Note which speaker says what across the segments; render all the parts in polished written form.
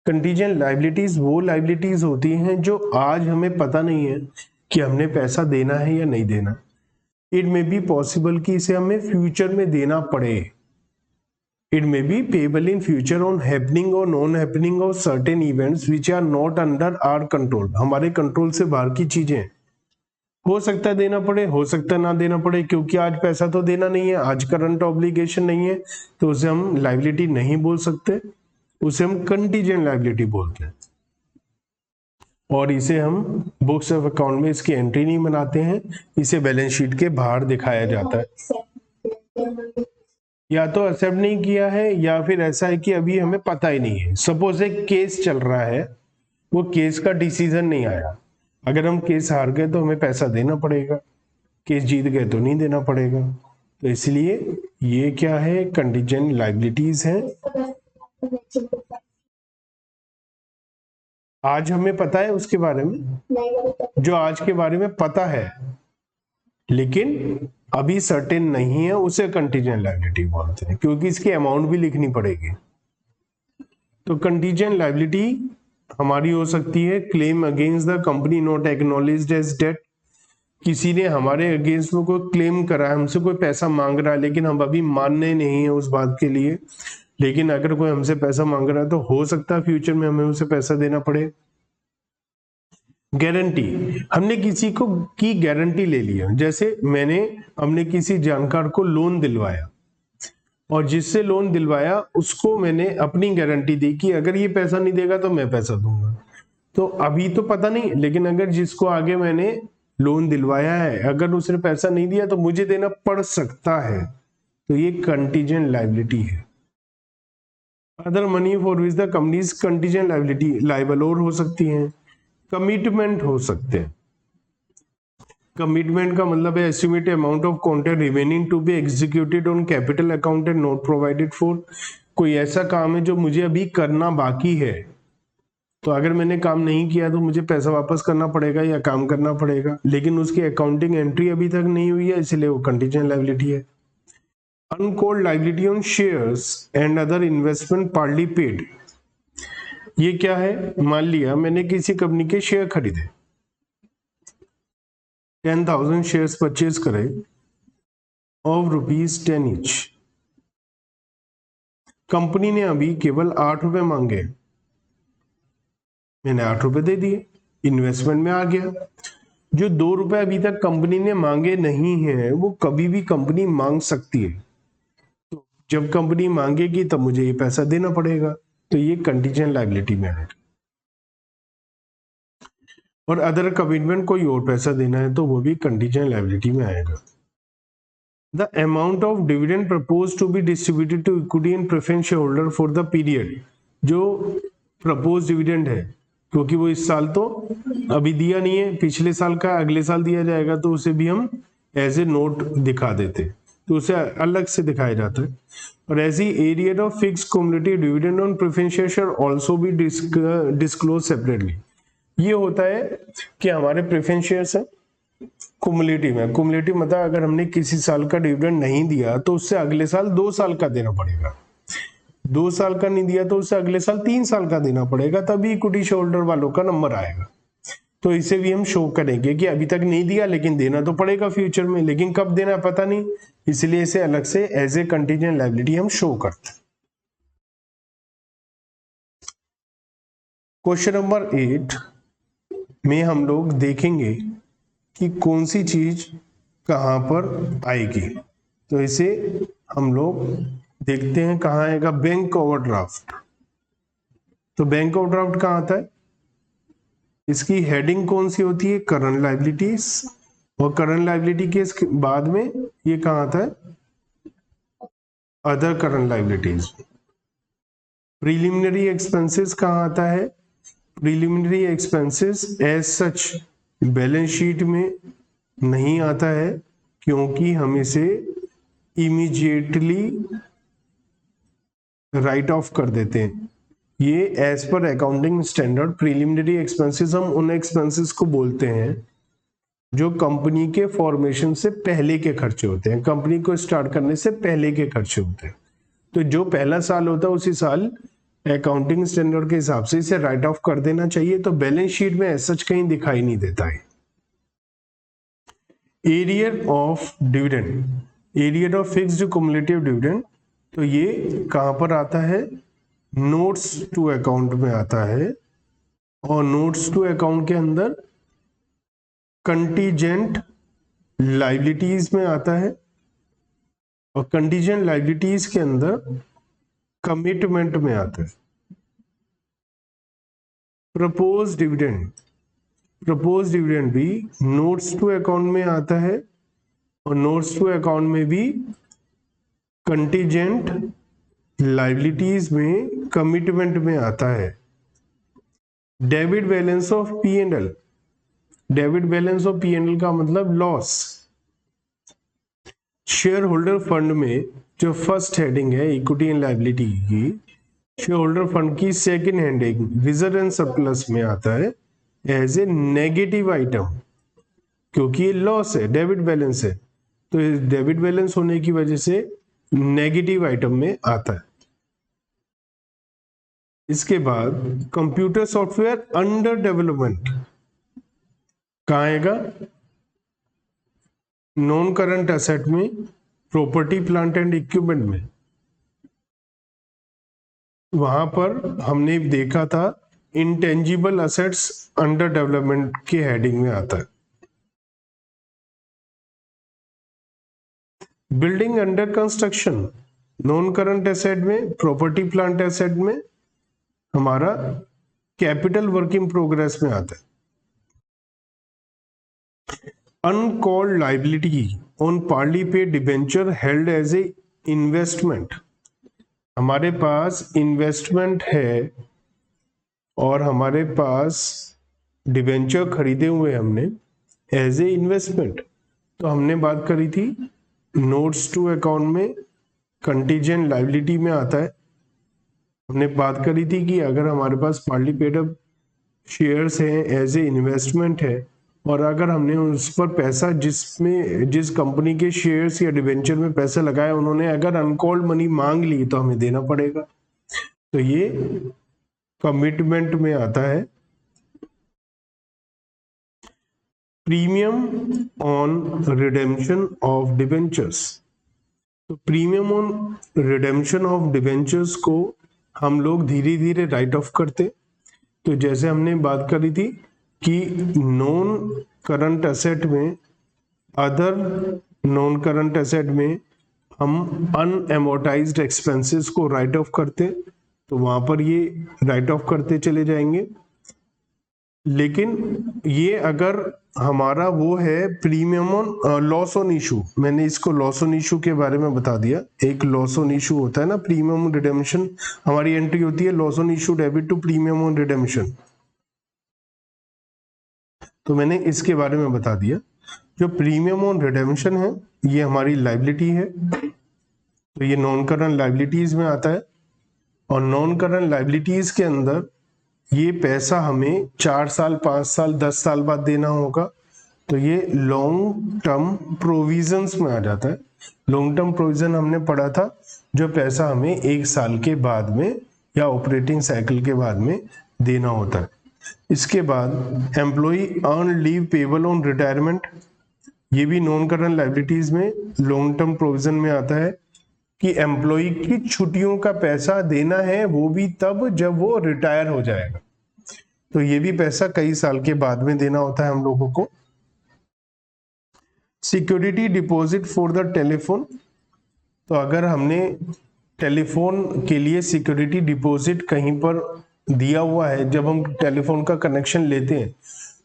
Speaker 1: Contingent liabilities वो liabilities होती हैं जो आज हमें पता नहीं है कि हमने पैसा देना है या नहीं देना। इट मे बी पॉसिबल कि इसे हमें फ्यूचर में देना पड़े। It may be payable in future on happening और non happening of certain events which are not under our control. हमारे कंट्रोल से बाहर की चीजें हो सकता है देना पड़े, हो सकता है ना देना पड़े, क्योंकि आज पैसा तो देना नहीं है, आज करंट ऑब्लिगेशन नहीं है, तो उसे हम लायबिलिटी नहीं बोल सकते, उसे हम कंटीजेंट लायबिलिटी बोलते हैं। और इसे हम बुक्स ऑफ अकाउंट में इसकी एंट्री नहीं बनाते हैं, इसे बैलेंस शीट के बाहर दिखाया जाता है। या तो एक्सेप्ट नहीं किया है या फिर ऐसा है कि अभी हमें पता ही नहीं है। सपोज एक केस चल रहा है, वो केस का डिसीजन नहीं आया, अगर हम केस हार गए तो हमें पैसा देना पड़ेगा, केस जीत गए तो नहीं देना पड़ेगा। तो इसलिए ये क्या है, कंटीजेंट लायबिलिटीज है। आज हमें पता है उसके बारे में, जो आज के बारे में पता है लेकिन अभी सर्टेन नहीं है, उसे कंटीजेंट लायबिलिटी बोलते हैं, क्योंकि इसकी अमाउंट भी लिखनी पड़ेगी। तो कंटीजेंट लायबिलिटी हमारी हो सकती है claim against the company not acknowledged as debt. किसी ने हमारे अगेंस्ट में कोई क्लेम करा है, हमसे कोई पैसा मांग रहा है लेकिन हम अभी मानने नहीं है उस बात के लिए, लेकिन अगर कोई हमसे पैसा मांग रहा है तो हो सकता है फ्यूचर में हमें उसे पैसा देना पड़े। गारंटी, हमने किसी को की गारंटी ले लिया, जैसे हमने किसी जानकार को लोन दिलवाया और जिससे लोन दिलवाया उसको मैंने अपनी गारंटी दी कि अगर ये पैसा नहीं देगा तो मैं पैसा दूंगा। तो अभी तो पता नहीं, लेकिन अगर जिसको आगे मैंने लोन दिलवाया है अगर उसने पैसा नहीं दिया तो मुझे देना पड़ सकता है, तो ये कंटीजेंट लायबिलिटी है। Other money for which the companies contingent liability liable और हो सकती है, कमिटमेंट हो सकते हैं। कमिटमेंट का मतलब है estimate amount of contract remaining to be executed on capital account and not provided for. कोई ऐसा काम है जो मुझे अभी करना बाकी है, तो अगर मैंने काम नहीं किया तो मुझे पैसा वापस करना पड़ेगा या काम करना पड़ेगा, लेकिन उसकी अकाउंटिंग एंट्री अभी तक नहीं हुई है, इसलिए वो कंटीजेंट लायबिलिटी है। Uncalled liability on shares and other investment partly paid. ये क्या है, मान लिया मैंने किसी कंपनी के शेयर खरीदे, 10,000 शेयर्स परचेज करे ऑफ ₹10 ईच। कंपनी ने अभी केवल 8 रुपए मांगे, मैंने 8 रुपए दे दिए, इन्वेस्टमेंट में आ गया। जो 2 रुपए अभी तक कंपनी ने मांगे नहीं है वो कभी भी कंपनी मांग सकती है, तो जब कंपनी मांगेगी तब मुझे ये पैसा देना पड़ेगा, तो ये कंटीजेंट लायबिलिटी में है। और अदर कमिटमेंट कोई और पैसा देना है तो वो भी कंटीजेंट लायबिलिटी में आएगा। The amount of dividend propose to be distributed to equity and preference share holder for the period. जो प्रपोज डिविडेंड है, क्योंकि वो इस साल तो अभी दिया नहीं है, पिछले साल का अगले साल दिया जाएगा, तो उसे भी हम एज ए नोट दिखा देते, तो उसे अलग से दिखाया जाता है। और ऐसी area of fix cumulative dividend on preference share also be disclose separately. ये होता है कि हमारे प्रेफरेंस शेयर्स है कुमुलेटिव है। कुमुलेटिव मतलब अगर हमने किसी साल का डिविडेंड नहीं दिया तो उससे अगले साल 2 साल का देना पड़ेगा, 2 साल का नहीं दिया तो उससे अगले साल 3 साल का देना पड़ेगा, तभी इक्विटी शेयर होल्डर वालों का नंबर आएगा। तो इसे भी हम शो करेंगे कि अभी तक नहीं दिया लेकिन देना तो पड़ेगा फ्यूचर में, लेकिन कब देना पता नहीं, इसलिए इसे अलग से एज ए कंटीजेंट लायबिलिटी हम शो करते हैं। क्वेश्चन नंबर 8 में हम लोग देखेंगे कि कौन सी चीज कहां पर आएगी, तो इसे हम लोग देखते हैं कहां आएगा। Bank overdraft. तो बैंक ओवरड्राफ्ट कहां आता है, इसकी हेडिंग कौन सी होती है, करंट लायबिलिटीज, और करंट लायबिलिटी के बाद में ये कहां आता है, other current liabilities. Preliminary expenses कहां आता है, preliminary expenses as such balance sheet में नहीं आता है, क्योंकि हम इसे इमीडिएटली राइट ऑफ कर देते हैं। ये as per accounting standard preliminary expenses हम उन एक्सपेंसेस को बोलते हैं जो कंपनी के फॉर्मेशन से पहले के खर्चे होते हैं, कंपनी को स्टार्ट करने से पहले के खर्चे होते हैं। तो जो पहला साल होता है उसी साल अकाउंटिंग स्टैंडर्ड के हिसाब से इसे राइट ऑफ कर देना चाहिए, तो बैलेंस शीट में ऐसा कहीं दिखाई नहीं देता है। Arrear of dividend, arrear of fixed cumulative dividend, तो ये कहां पर आता है? नोट्स टू अकाउंट में आता है, और नोट्स टू अकाउंट के अंदर कंटीजेंट लाइबिलिटीज में आता है, और कंटीजेंट लाइबिलिटीज के अंदर कमिटमेंट में आता है। प्रपोज डिविडेंड, प्रपोज डिविडेंड भी नोट्स टू अकाउंट में आता है, और नोट्स टू अकाउंट में भी कंटीजेंट लाइबिलिटीज में कमिटमेंट में आता है। Debit balance of P and L, debit balance of P and L का मतलब लॉस। शेयर होल्डर फंड में जो फर्स्ट हेडिंग है इक्विटी एंड लायबिलिटी की, शेयर होल्डर फंड की second heading reserve and surplus में आता है एज ए नेगेटिव आइटम, क्योंकि ये लॉस है, डेबिट बैलेंस है, तो डेबिट बैलेंस होने की वजह से नेगेटिव आइटम में आता है। इसके बाद कंप्यूटर सॉफ्टवेयर अंडर डेवलपमेंट कहाँ आएगा? नॉन करंट एसेट में, प्रॉपर्टी प्लांट एंड इक्विपमेंट में। वहां पर हमने देखा था इंटेंजिबल असेट्स अंडर डेवलपमेंट के हेडिंग में आता है। Building under construction non current asset में, प्रॉपर्टी प्लांट एसेट में हमारा कैपिटल वर्क इन प्रोग्रेस में आता है। Uncalled liability on partly paid debenture held as a investment, हमारे पास इन्वेस्टमेंट है और हमारे पास डिबेंचर खरीदे हुए हमने एज ए इन्वेस्टमेंट, तो हमने बात करी थी नोट्स टू अकाउंट में कंटीजेंट लायबिलिटी में आता है। हमने बात करी थी कि अगर हमारे पास पार्टली पेड अप शेयर्स हैं एज ए इन्वेस्टमेंट है, और अगर हमने उस पर पैसा जिस कंपनी के शेयर्स या डिबेंचर में पैसा लगाया, उन्होंने अगर अनकॉल्ड मनी मांग ली तो हमें देना पड़ेगा, तो ये कमिटमेंट में आता है। Premium on redemption of debentures, तो premium on redemption of debentures को हम लोग धीरे धीरे राइट ऑफ करते। तो जैसे हमने बात करी थी कि नॉन करंट एसेट में, अदर नॉन करंट एसेट में हम अनएमोर्टाइज्ड एक्सपेंसेस को राइट ऑफ करते, तो वहां पर ये राइट ऑफ करते चले जाएंगे। लेकिन ये अगर हमारा वो है premium on loss on issue, मैंने इसको लॉस ऑन इशू के बारे में बता दिया। एक लॉस ऑन इशू होता है ना, प्रीमियम ऑन रिडेम्पशन, हमारी एंट्री होती है loss on issue debit to premium on redemption, तो मैंने इसके बारे में बता दिया। जो प्रीमियम ऑन रिडेम्पशन है ये हमारी लायबिलिटी है, तो ये नॉन करंट लायबिलिटीज में आता है, और नॉन करंट लायबिलिटीज के अंदर ये पैसा हमें 4 साल 5 साल 10 साल बाद देना होगा, तो ये लॉन्ग टर्म प्रोविजंस में आ जाता है। लॉन्ग टर्म प्रोविजन हमने पढ़ा था, जो पैसा हमें 1 साल के बाद में या ऑपरेटिंग साइकिल के बाद में देना होता है। इसके बाद employee earn leave payable on retirement, ये भी नॉन करंट लायबिलिटीज में लॉन्ग टर्म प्रोविजन में आता है कि एम्प्लॉय की छुट्टियों का पैसा देना है, वो भी तब जब वो रिटायर हो जाएगा, तो ये भी पैसा कई साल के बाद में देना होता है हम लोगों को। Security deposit for the telephone, तो अगर हमने टेलीफोन के लिए सिक्योरिटी डिपॉजिट कहीं पर दिया हुआ है, जब हम टेलीफोन का कनेक्शन लेते हैं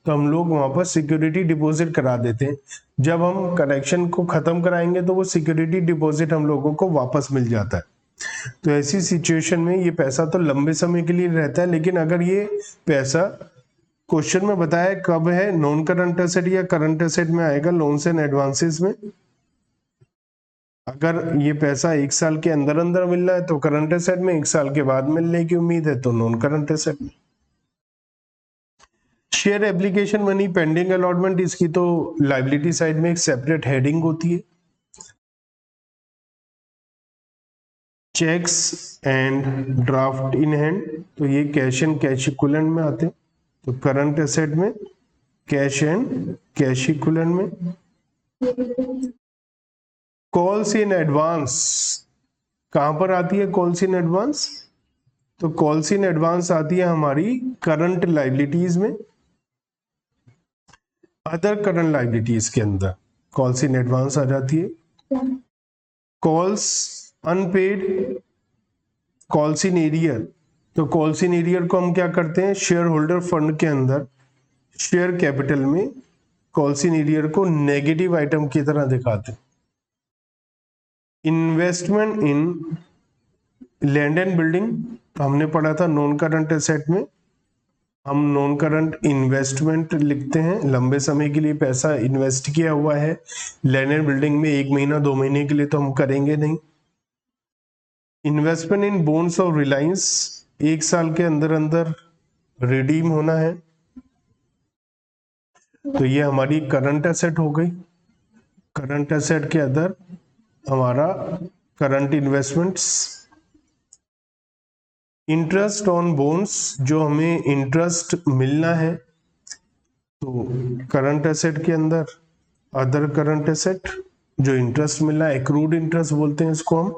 Speaker 1: तो हम लोग वहां पर सिक्योरिटी डिपॉजिट करा देते हैं। जब हम कनेक्शन को खत्म कराएंगे तो वो सिक्योरिटी डिपॉजिट हम लोगों को वापस मिल जाता है। तो ऐसी सिचुएशन में ये पैसा तो लंबे समय के लिए रहता है, लेकिन अगर ये पैसा क्वेश्चन में बताया कब है, नॉन करंट एसेट या करंट एसेट में आएगा, लोन्स एंड एडवांसेस में। अगर ये पैसा 1 साल के अंदर अंदर मिल रहा है तो करंट एसेट में, 1 साल के बाद मिलने की उम्मीद है तो नॉन करंट एसेट में। Share application money pending allotment, इसकी तो लायबिलिटी साइड में एक सेपरेट हेडिंग होती है। Cheques and draft in hand, तो ये कैश एंड कैश इक्विवेलेंट में आते हैं। तो करंट एसेट में कैश एंड कैश इक्विवेलेंट में। कॉल्स इन एडवांस कहां पर आती है? कॉल्स इन एडवांस, तो कॉल्स इन एडवांस आती है हमारी करंट लाइबिलिटीज में, अदर करंट लाइबिलिटीज के अंदर कॉल्स इन एडवांस आ जाती है। Calls unpaid, calls in arrear, तो कॉल्स इन एरियर को हम क्या करते हैं? शेयर होल्डर फंड के अंदर शेयर कैपिटल में कॉल्स इन एरियर को नेगेटिव आइटम की तरह दिखाते हैं। Investment in land and building, तो हमने पढ़ा था नॉन करंट एसेट में हम नॉन करंट इन्वेस्टमेंट लिखते हैं, लंबे समय के लिए पैसा इन्वेस्ट किया हुआ है लैंड एंड बिल्डिंग में, 1 महीना 2 महीने के लिए तो हम करेंगे नहीं। Investment in bonds of Reliance, 1 साल के अंदर अंदर रिडीम होना है, तो ये हमारी करंट एसेट हो गई। करंट एसेट के अंदर हमारा current investments. Interest on bonds, जो हमें इंटरेस्ट मिलना है, तो करंट एसेट के अंदर अदर करंट एसेट, जो इंटरेस्ट मिलना है, एक्रूड इंटरेस्ट बोलते हैं इसको हम।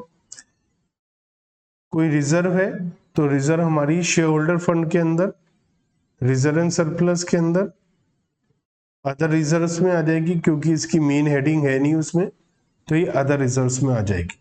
Speaker 1: कोई रिजर्व है तो रिजर्व हमारी शेयर होल्डर फंड के अंदर, रिजर्व एंड सरप्लस के अंदर, अदर रिजर्व्स में आ जाएगी क्योंकि इसकी मेन हेडिंग है नहीं उसमें, तो ये अदर रिजर्व्स में आ जाएगी।